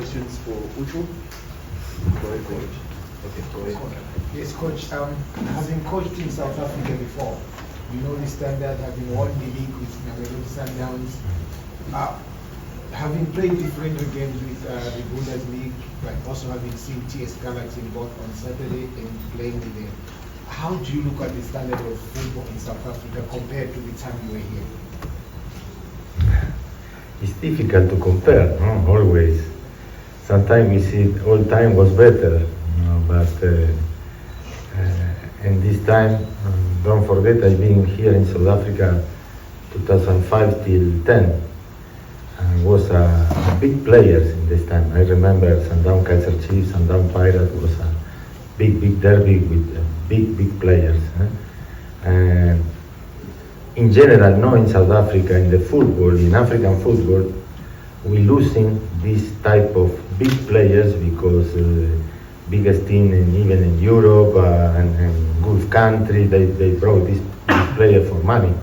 questions for Aucho? Go ahead, coach. Okay, go ahead. Yes, coach. Having coached in South Africa before, you know the standard, having won the league with Nabi Sundowns, having played different games with the Bundesliga, but also having seen TS Galaxy both on Saturday and playing with them. How do you look at the standard of football in South Africa compared to the time you were here? It's difficult to compare, no? Always. Sometimes we see all time was better, but in this time, don't forget I've been here in South Africa 2005 till 10. And was a big players in this time. I remember Sundowns Kaizer Chiefs, Sundowns Pirates was a big derby with big players. And in general, no, in South Africa, in the football, in African football, we losing this type of big players because biggest team even in Europe and Gulf country, they brought this player for money.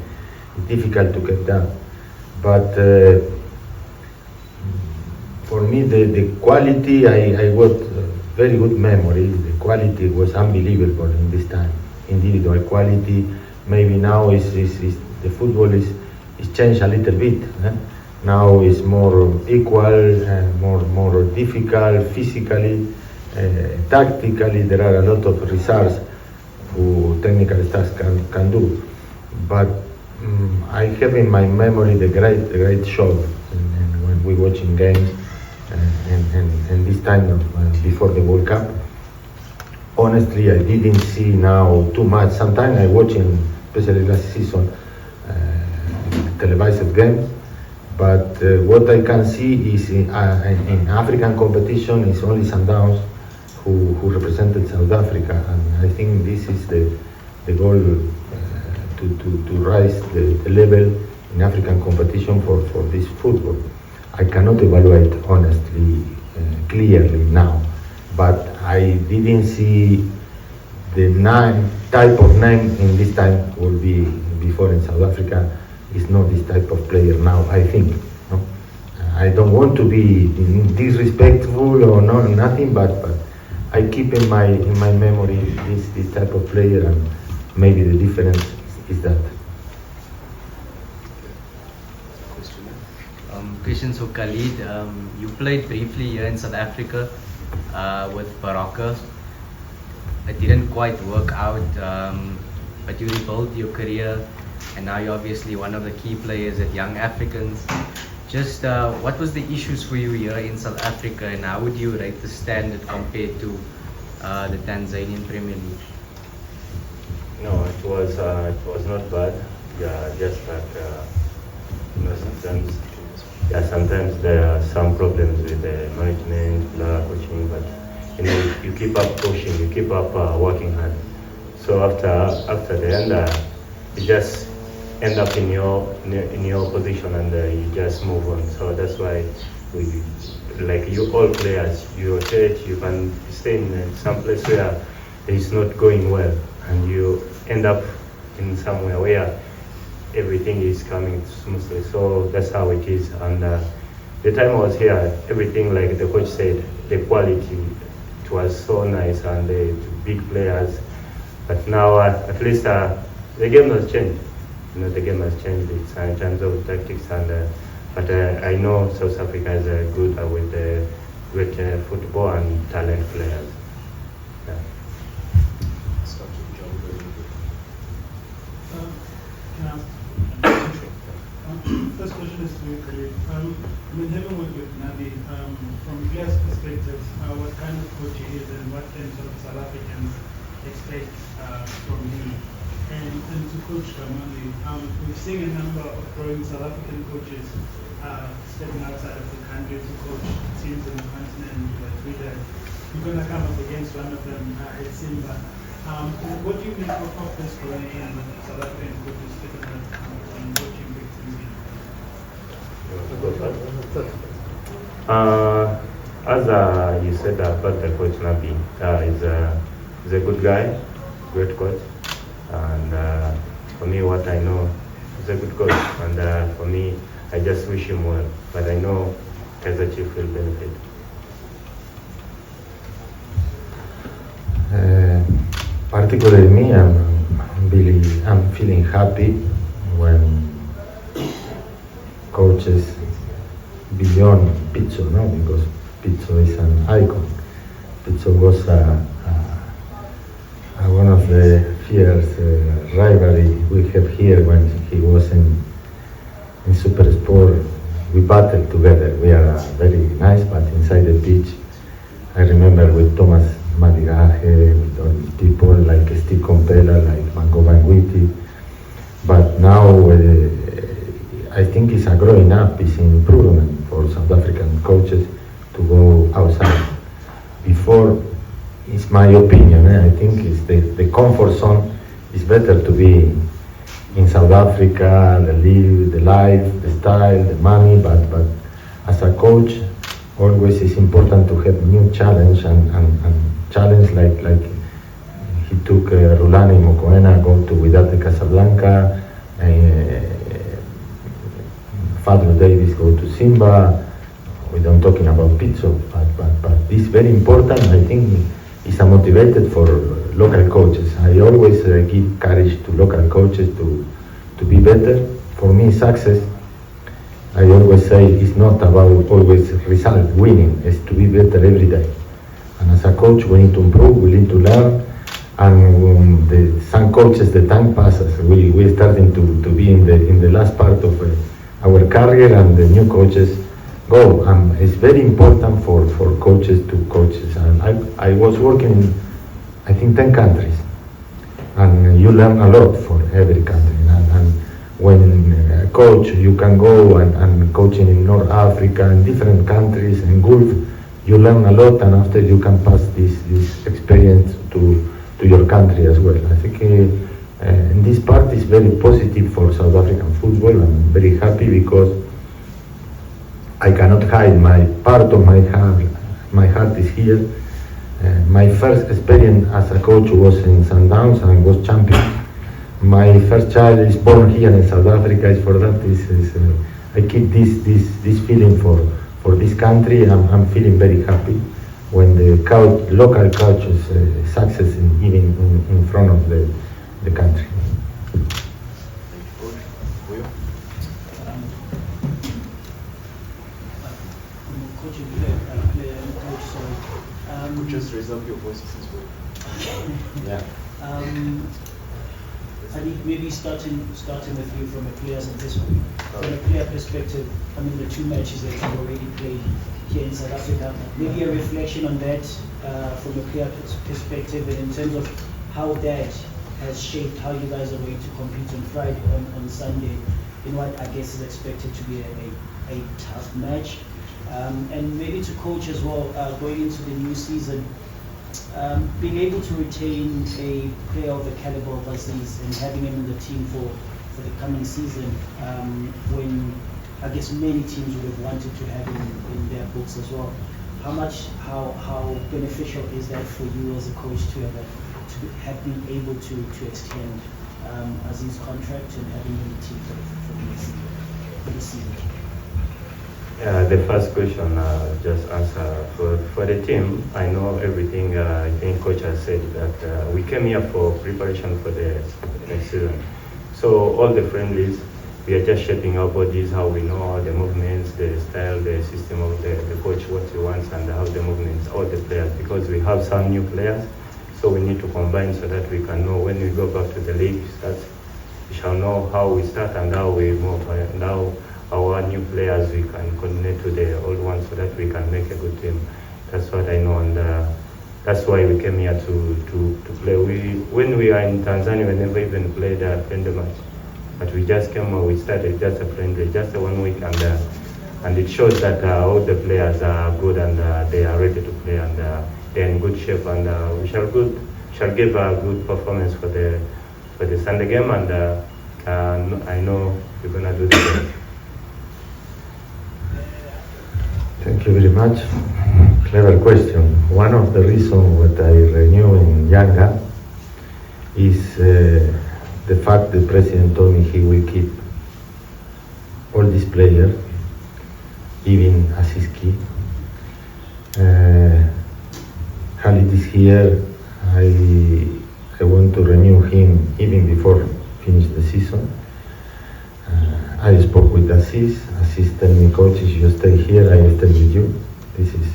It's difficult to get that. But for me, the quality, I got very good memory. The quality was unbelievable in this time. Individual quality. Maybe now is the football is changed a little bit. Now it's more equal, more difficult physically, tactically. There are a lot of resources who technical staff can do. But I have in my memory the great show and when we watching games and this time before the World Cup. Honestly, I didn't see now too much. Sometimes I watching, especially last season, televised games. But what I can see is in African competition is only Sundowns who represented South Africa, and I think this is the goal to rise the level in African competition for this football. I cannot evaluate honestly, clearly now, but I didn't see the type of name in this time will be before in South Africa is not this type of player now, I think. No? I don't want to be disrespectful or no, nothing, but I keep in my memory this type of player, and maybe the difference is that. Questions for Khalid. You played briefly here in South Africa with Baraka. It didn't quite work out, but you rebuilt your career, and now you're obviously one of the key players at Young Africans. Just what was the issues for you here in South Africa, and how would you rate the standard compared to the Tanzanian Premier League? No, it was not bad. Yeah, just like sometimes there are some problems with the management, coaching, but you keep up pushing, you keep up working hard. So after the end, you just end up in your position and you just move on. So that's why you all players, you rotate, you can stay in some place where it's not going well, and you end up in somewhere where everything is coming smoothly. So that's how it is. And the time I was here, everything, like the coach said, the quality, it was so nice, and the big players. But now at least the game has changed. The game has changed in terms of tactics, and but I know South Africa is good with great football and talent players. Yeah. Can I ask? First question is to you, Khalid. Having worked with Nabi, from players' perspective, what kind of coach he is and what can sort of South Africans expect from him? And to Coach Gamondi, we've seen a number of growing South African coaches stepping outside of the country to coach teams in the continent. Like you're going to come up against one of them at Simba. What do you make of this growing in South African coaches stepping out and coaching big teams? As you said about the coach Nabi, he's a good guy, great coach, and for me, what I know, he's a good coach, and for me, I just wish him well. But I know Kaizer Chiefs will benefit. particularly me, I'm feeling happy when coaches beyond Pizzo, no? Because Pizzo is an icon. Pizzo was one of the fierce rivalry we have here when he was in Super Sport. We battled together. We are very nice, but inside the pitch, I remember with Thomas Madiraje, with all these people like Steve Compella, like Mango Banguiti. But now I think it's a growing up, it's an improvement for South African coaches to go outside. Before, it's my opinion, I think it's the comfort zone is better to be in South Africa, the life, the style, the money, but as a coach, always it's important to have new challenge and challenge like he took Rulani Mokoena, go to Wydad Casablanca, Fadlu Davis go to Simba. We don't talking about Pizzo, but it's very important. I think it's a motivated for local coaches. I always give courage to local coaches to be better. For me, success, I always say, it's not about always result, winning. It's to be better every day. And as a coach, we need to improve, we need to learn. And some coaches, the time passes. We're starting to be in the last part of our career, and the new coaches go. It's very important for coaches to coaches. And I was working in, I think, 10 countries. And you learn a lot for every country. And when a coach, you can go and coaching in North Africa, in different countries, in Gulf, you learn a lot, and after you can pass this experience to your country as well. I think and this part is very positive for South African football. I'm very happy because I cannot hide my part of my heart. My heart is here. My first experience as a coach was in Sundowns and was champion. My first child is born here in South Africa. Is for that. I keep this feeling for this country. I'm feeling very happy when the local coaches success even in front of the country. Could just raise up your voices as well. Yeah. I think maybe starting with you from a player's perspective. From a player perspective, I mean the two matches that you've already played here in South Africa. Maybe a reflection on that from a player perspective, and in terms of how that has shaped how you guys are going to compete on Friday, on Sunday, in what I guess is expected to be a tough match. And maybe to coach as well, going into the new season, being able to retain a player of the caliber of Aziz and having him in the team for the coming season, when I guess many teams would have wanted to have him in their books as well. How beneficial is that for you as a coach to have been able to extend Aziz's contract and having him in the team for the season? The first question, just answer for the team. I know everything. I think coach has said that we came here for preparation for the next season. So all the friendlies, we are just shaping our bodies, how we know all the movements, the style, the system of the coach, what he wants, and how the movements, all the players. Because we have some new players, so we need to combine so that we can know when we go back to the league. We shall know how we start and how we move, and how our new players we can coordinate to the old ones so that we can make a good team. That's what I know, and that's why we came here to play. When we are in Tanzania, we never even played a friendly match, but we just came. We started just a friendly, just a 1 week, and it shows that all the players are good and they are ready to play, and they're in good shape, and we shall give a good performance for the Sunday game, and I know we're gonna do the best. Thank you very much. Clever question. One of the reasons that I renew in Yanga is the fact the president told me he will keep all these players, even Asiski. Khalid is here. I want to renew him even before finish the season. I spoke with Assis. Assis tell me, coach, if you stay here, I will stay with you. This is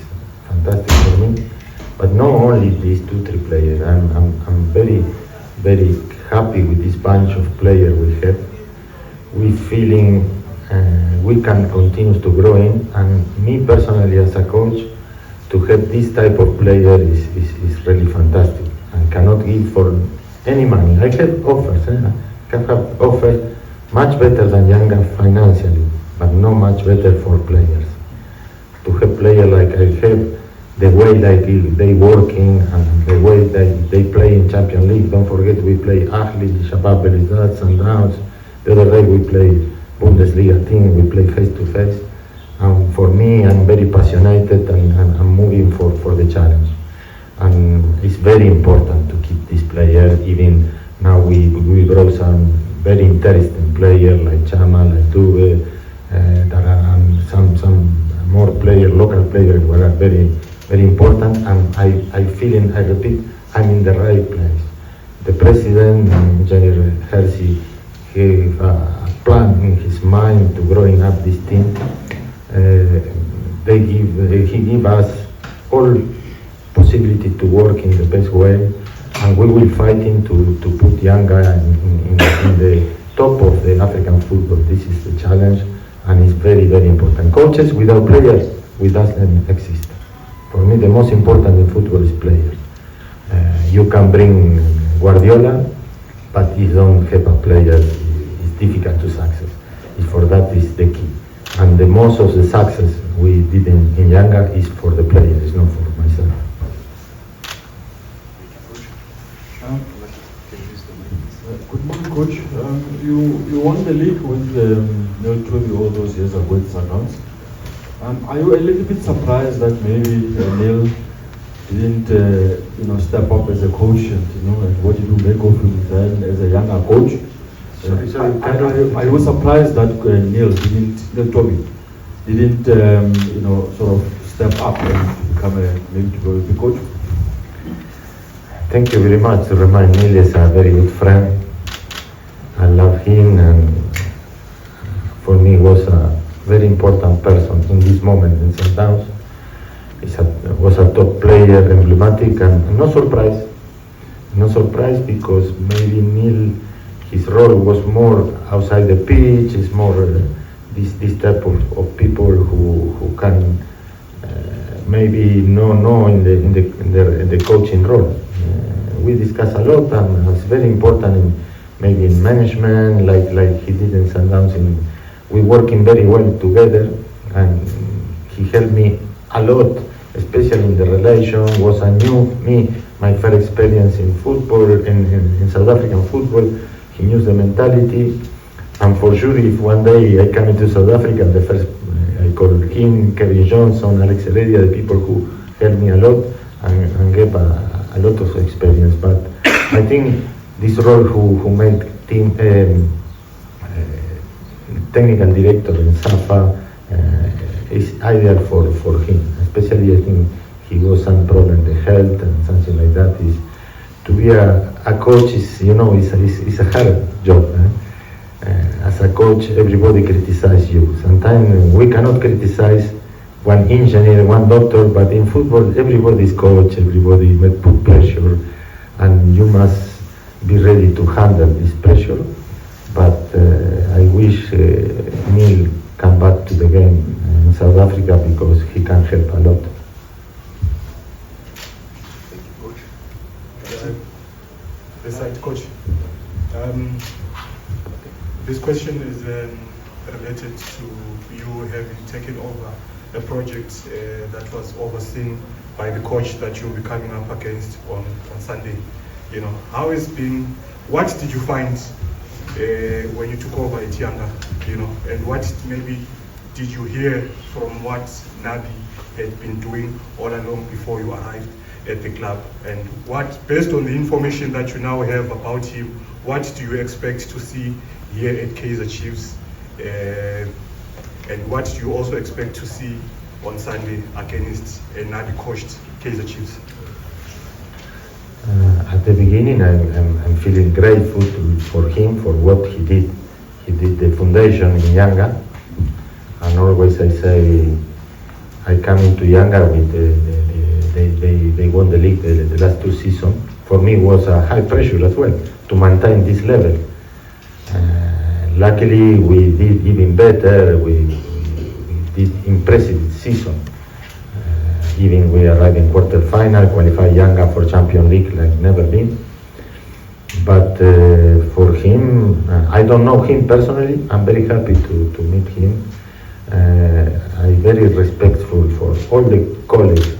fantastic for me. But not only these 2-3 players. I'm very, very happy with this bunch of players we have. We feeling we can continue to grow in, and me personally as a coach, to have this type of player is really fantastic. I cannot give for any money. I have offers. I have offers much better than Younger financially, but not much better for players. To have players like I have, the way they working and the way they play in Champions League. Don't forget we play Ahli, Shabab Belizad, Sundowns. The other day we play Bundesliga team, we play face to face. And for me, I'm very passionate and I'm moving for the challenge. And it's very important to keep this player. Even now we brought some very interesting players like Chama, like Dube, and some more players, local players who are very, very important. And I repeat, I'm in the right place. The president, Engineer Hersi, he a plan in his mind to growing up this team. He give us all possibility to work in the best way, and we will fighting to put young guys in the top of the African football. This is the challenge, and it's very, very important. Coaches without players, we doesn't exist. For me, the most important in football is players. You can bring Guardiola, but if you don't have a player, it's difficult to success. For that is the key. And the most of the success we did in Yanga is for the players, it's not for myself. Good morning, Coach. You won the league with Neil Trophy all those years ago with Sundowns. Are you a little bit surprised that maybe Neil didn't step up as a coach and what did you make of him then as a younger coach? I was surprised that Neil Trophy didn't sort of step up and become maybe a coach. Thank you very much. To remind Neil is a very good friend. I love him, and for me was a very important person in this moment in Sundowns. Was a top player, emblematic, and no surprise. No surprise because maybe Neil, his role was more outside the pitch. It's more this type of people who can maybe know in the coaching role. We discuss a lot, and it's very important maybe in management, like he did in Sundowns. We working very well together, and he helped me a lot, especially in the relation. Was a my first experience in football, in South African football. He knew the mentality, and for sure, if one day I come into South Africa, the first I call him, Kevin Johnson, Alex Heredia, the people who helped me a lot and gave a lot of experience. But I think this role who made team technical director in SAFA is ideal for him. Especially I think he was some problem with health and something like that. Is to be a coach is is a hard job. As a coach, everybody criticizes you. Sometimes we cannot criticize one engineer, one doctor, but in football, everybody is coach, everybody may put pressure, and you must be ready to handle this pressure. But I wish Neil come back to the game in South Africa because he can help a lot. Coach. This question is related to you having taken over a project that was overseen by the coach that you'll be coming up against on Sunday. How has been, what did you find when you took over at Yanga, and what maybe did you hear from what Nabi had been doing all along before you arrived at the club, and what, based on the information that you now have about him, what do you expect to see here at Kaizer Chiefs, and what do you also expect to see on Sunday against a Nabi coached Kaizer Chiefs? at the beginning, I'm feeling grateful for him for what he did. He did the foundation in Yanga, and always I say I come into Yanga with they won the league the last 2 seasons. For me, it was a high pressure as well to maintain this level. Luckily, we did even better. We did impressive season. Even we arrived in quarter-final, qualified Yanga for Champions League like never been. But for him, I don't know him personally. I'm very happy to meet him. I'm very respectful for all the colleagues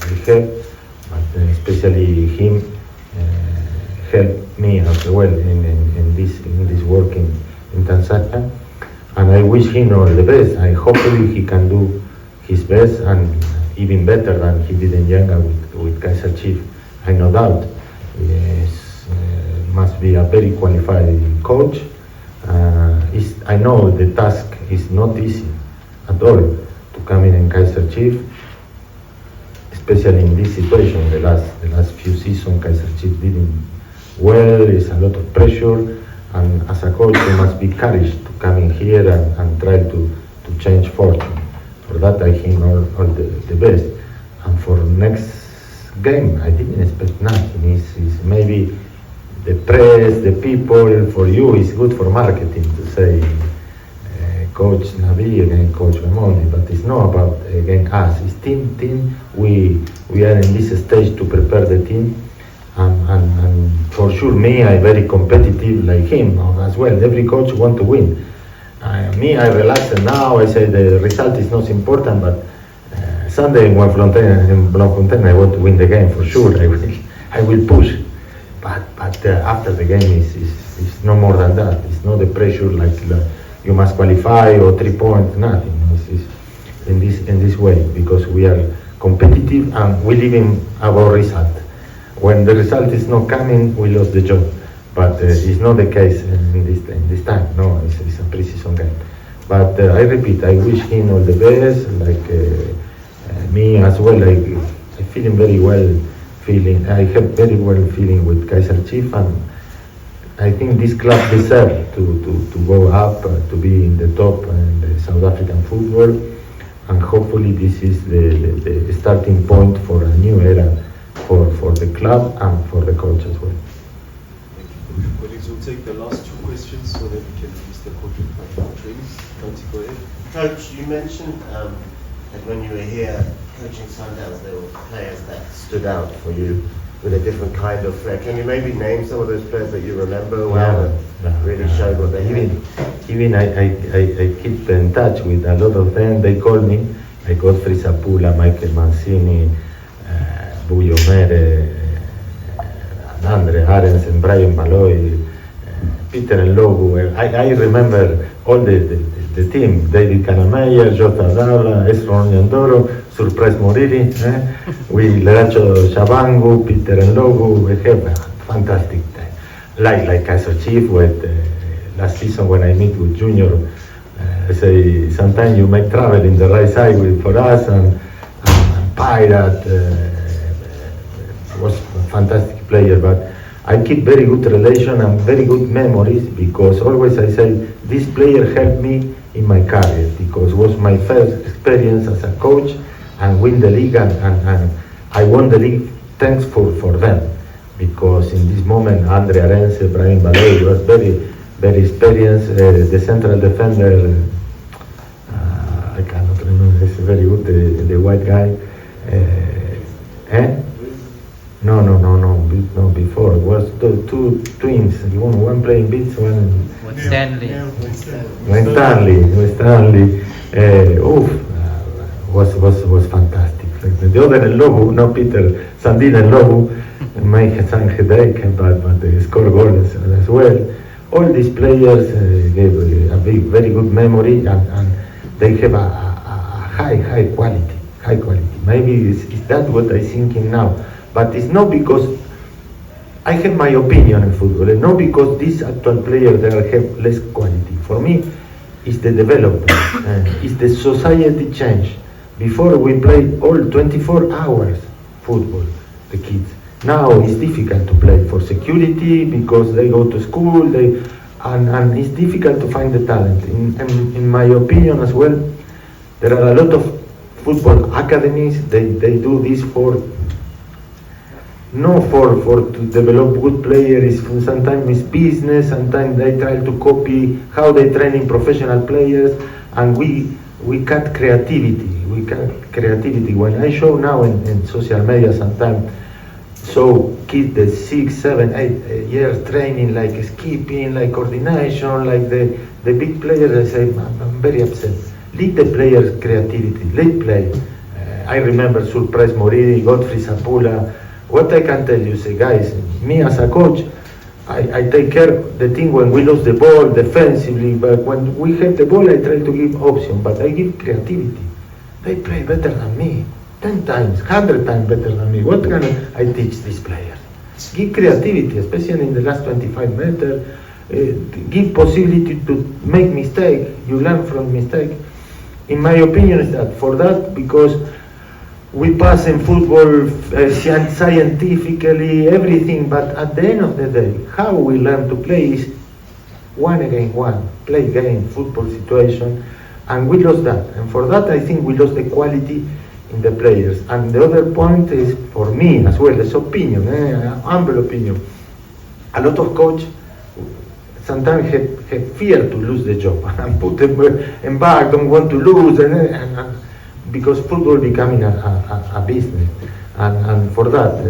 we have, but especially him helped me as well in this work in Tanzania. And I wish him all the best. Hopefully he can do his best and even better than he did in Yanga with Kaizer Chiefs. I no doubt. Yes, must be a very qualified coach. I know the task is not easy at all to come in Kaizer Chiefs, especially in this situation. The last few seasons, Kaizer Chiefs didn't well. It's a lot of pressure, and as a coach, you must be courage to come in here and try to change fortune. For that, I think all the best. And for next game, I didn't expect nothing. It's maybe the press, the people, for you, it's good for marketing to say Coach Nabi against Coach Gamondi, but it's not about against us. It's team. We are in this stage to prepare the team, and for sure, me, I'm very competitive like him as well. Every coach want to win. I relax now. I say the result is not important, but Sunday in Bloemfontein, I want to win the game for sure. I will push. But after the game is no more than that. It's not the pressure like you must qualify or 3 points. Nothing. It's in this way because we are competitive and we live in our result. When the result is not coming, we lose the job. But it's not the case in this time. No, it's a pre-season game. But I repeat, I wish him all the best. Like me as well. I feeling very well. I have very well feeling with Kaizer Chiefs, and I think this club deserves to go up, to be in the top in the South African football, and hopefully this is the starting point for a new era for the club and for the coach as well. Colleagues, we'll take the last 2 questions so that we can release the coach with my trainings. Nancy, go ahead. Coach, you mentioned that when you were here coaching Sundowns, there were players that stood out for you with a different kind of flair. Can you maybe name some of those players that you remember well that really showed what they had? Even I keep in touch with a lot of them. They call me. I got Frisapula, Michael Mancini, Buyo Mere, Andre Arensen, Brian Malloy, Peter Nlogu. I remember all the team, David Canameyer, Jota Dala, Esron Yandoro, Surprise Moriri, with Leracho Shabangu, Peter Nlogu. We have a fantastic time. Like Kaizer Chiefs, with last season when I meet with Junior, I say sometimes you make travel in the right side for us, and Pirate was a fantastic player, but I keep very good relation and very good memories because always I say this player helped me in my career because it was my first experience as a coach and win the league, and I won the league thanks for them because in this moment Andre Arense, Brian Baloy was very experienced, the central defender, I cannot remember, he's very good, the white guy, No, before it was the 2 twins. One playing beats, one. With Stanley. With Stanley. Was fantastic. The other Nlogu, no Peter, Sandina Nlogu, made some headache, but they score goals as well. All these players gave a very good memory, and they have a high quality. Maybe it's that what I'm thinking now. But it's not because I have my opinion in football, and not because these actual players there have less quality. For me, it's the development, it's the society change. Before we played all 24 hours football, the kids. Now it's difficult to play for security because they go to school, and it's difficult to find the talent. In my opinion as well, there are a lot of football academies. They do this for to develop good players. Sometimes it's business. Sometimes they try to copy how they train in professional players, and we cut creativity. We cut creativity. When I show now in social media sometimes, so kids the 6, 7, 8 years training like skipping, like coordination, like the big players, I say, I'm very upset. Lead the players' creativity, let play. I remember Surprise Moriri, Godfrey Sapula. What I can tell you, say, guys, me as a coach, I take care of the thing when we lose the ball defensively, but when we have the ball, I try to give option, but I give creativity. They play better than me, 10 times, 100 times better than me. What can I teach these players? Give creativity, especially in the last 25 meters. Give possibility to make mistake. You learn from mistake. In my opinion, is that for that, because we pass in football scientifically everything, but at the end of the day, how we learn to play is 1 against 1, play game, football situation, and we lost that. And for that, I think we lost the quality in the players. And the other point is, for me as well, it's opinion, humble opinion. A lot of coach sometimes have fear to lose the job and put them in back, don't want to lose, and because football becoming a business, and for that,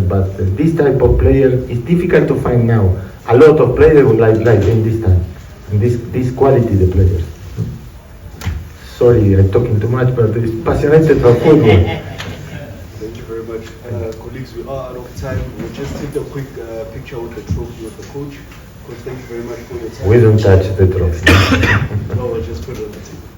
but this type of player is difficult to find now. A lot of players would like in this time, and this quality the players. Sorry, I'm talking too much, but it's passionate about football. Thank you very much. Colleagues, we are out of time. We'll just take a quick picture with the trophy with the coach. Coach, thank you very much for your time. We don't touch the trophy.